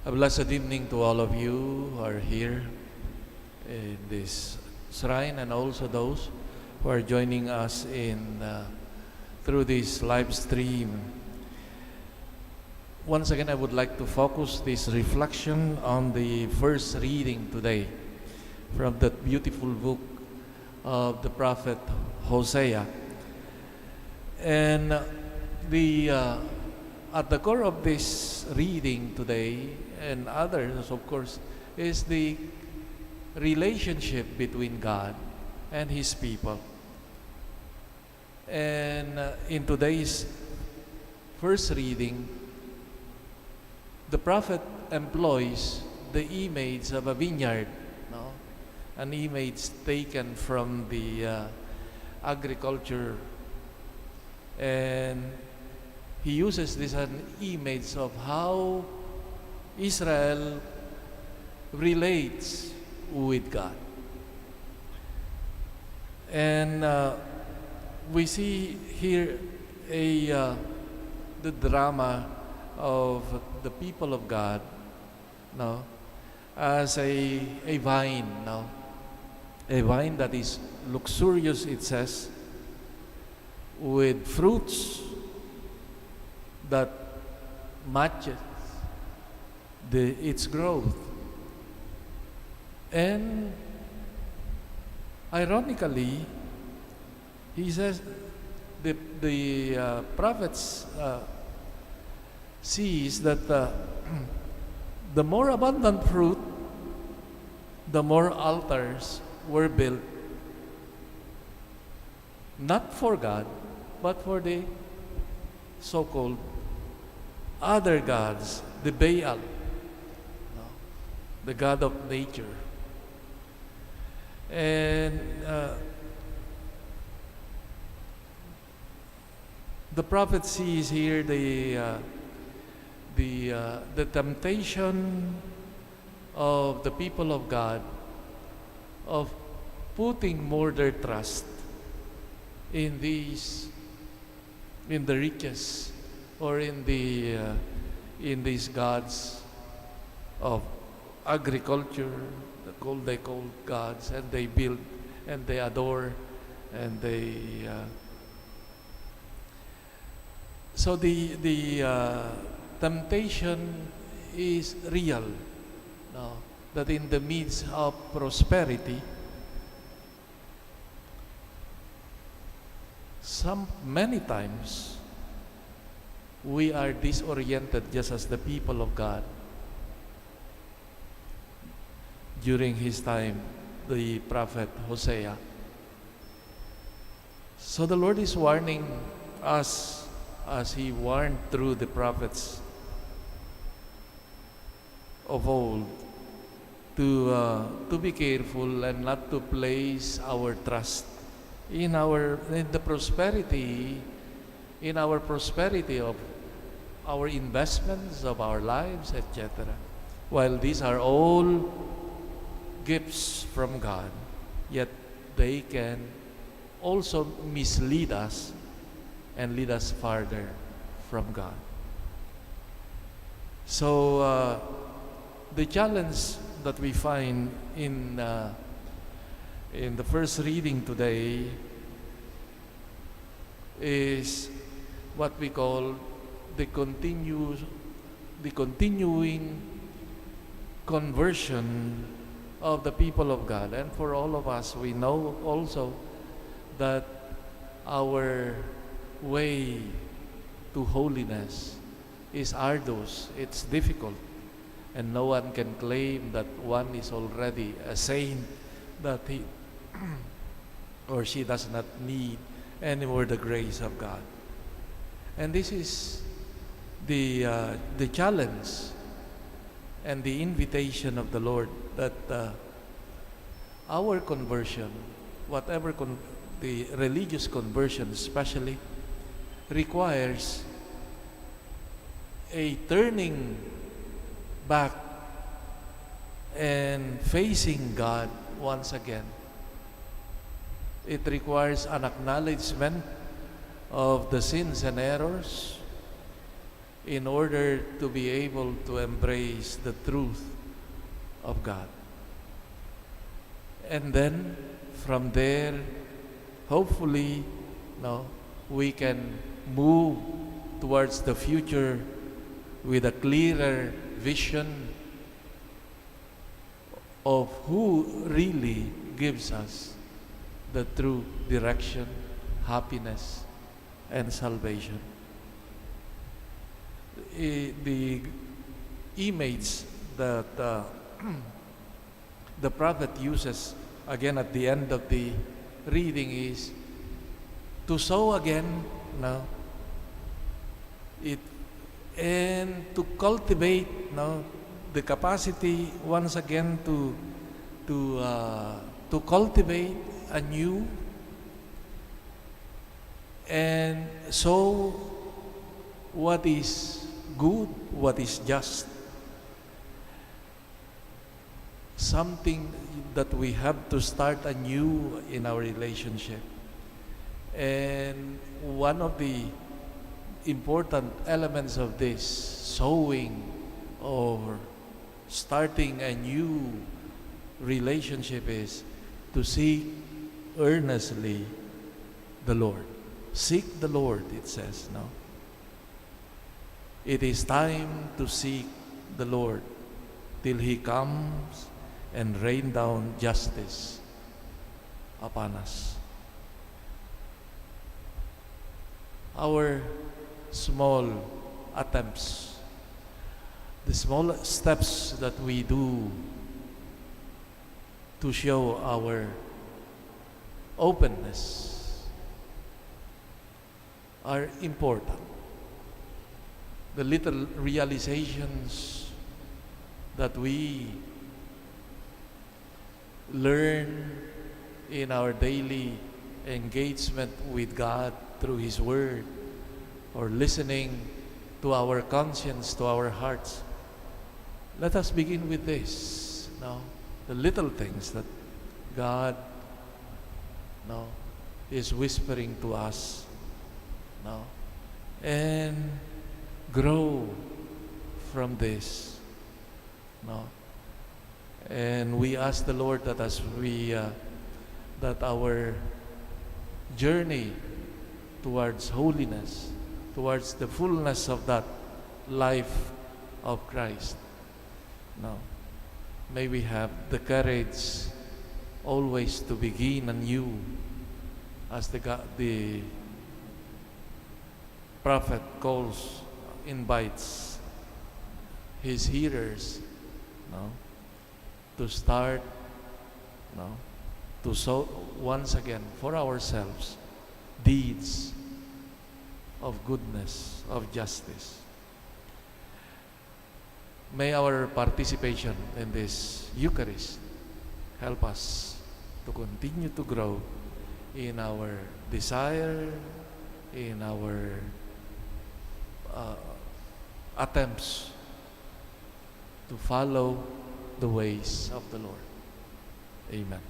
A blessed evening to all of you who are here in this shrine, and also those who are joining us through this live stream. Once again, I would like to focus this reflection on the first reading today from that beautiful book of the prophet Hosea. And at the core of this reading today, and others, of course, is the relationship between God and His people. And in today's first reading, the prophet employs the image of a vineyard, no? An image taken from the agriculture, and he uses this as an image of how Israel relates with God. And we see here the drama of the people of God, no, as a vine, no, a vine that is luxurious, it says, with fruits that matches its growth. And ironically, he says the prophets sees that the more abundant fruit, the more altars were built, not for God, but for the so-called other gods, the Baal, no, the god of nature. And the prophet sees here the temptation of the people of God of putting more their trust in the riches, or in these gods of agriculture, they call gods, and they build and they adore, and so the temptation is real, no? That in the midst of prosperity, many times we are disoriented, just as the people of God during his time, the prophet Hosea. So the Lord is warning us, as He warned through the prophets of old, to be careful and not to place our trust in the prosperity, in our prosperity of our investments, of our lives, etc. While these are all gifts from God, yet they can also mislead us and lead us farther from God. So the challenge that we find in the first reading today is what we call the continuing conversion of the people of God. And for all of us, we know also that our way to holiness is arduous, it's difficult, and no one can claim that one is already a saint, that he or she does not need anymore the grace of God. And this is the challenge and the invitation of the Lord, that our conversion, whatever the religious conversion especially, requires a turning back and facing God once again. It requires an acknowledgement of the sins and errors, in order to be able to embrace the truth of God. And then from there, hopefully, no, we can move towards the future with a clearer vision of who really gives us the true direction, happiness, and salvation. The image that the prophet uses again at the end of the reading is to sow again, no, it and to cultivate, no, the capacity once again to cultivate anew and sow what is good, what is just, something that we have to start anew in our relationship. And one of the important elements of this sowing or starting a new relationship is to seek earnestly the Lord. Seek the Lord, it says, no? It is time to seek the Lord till He comes and rain down justice upon us. Our small attempts, the small steps that we do to show our openness are important. The little realizations that we learn in our daily engagement with God through His Word, or listening to our conscience, to our hearts. Let us begin with this, no? The little things that God, no, is whispering to us, no? And grow from this, no? And we ask the Lord that as we, that our journey towards holiness, towards the fullness of that life of Christ, no, may we have the courage always to begin anew, as the prophet invites his hearers, no, to start, no, to sow once again for ourselves deeds of goodness, of justice. May our participation in this Eucharist help us to continue to grow in our desire, in our attempts to follow the ways of the Lord. Amen.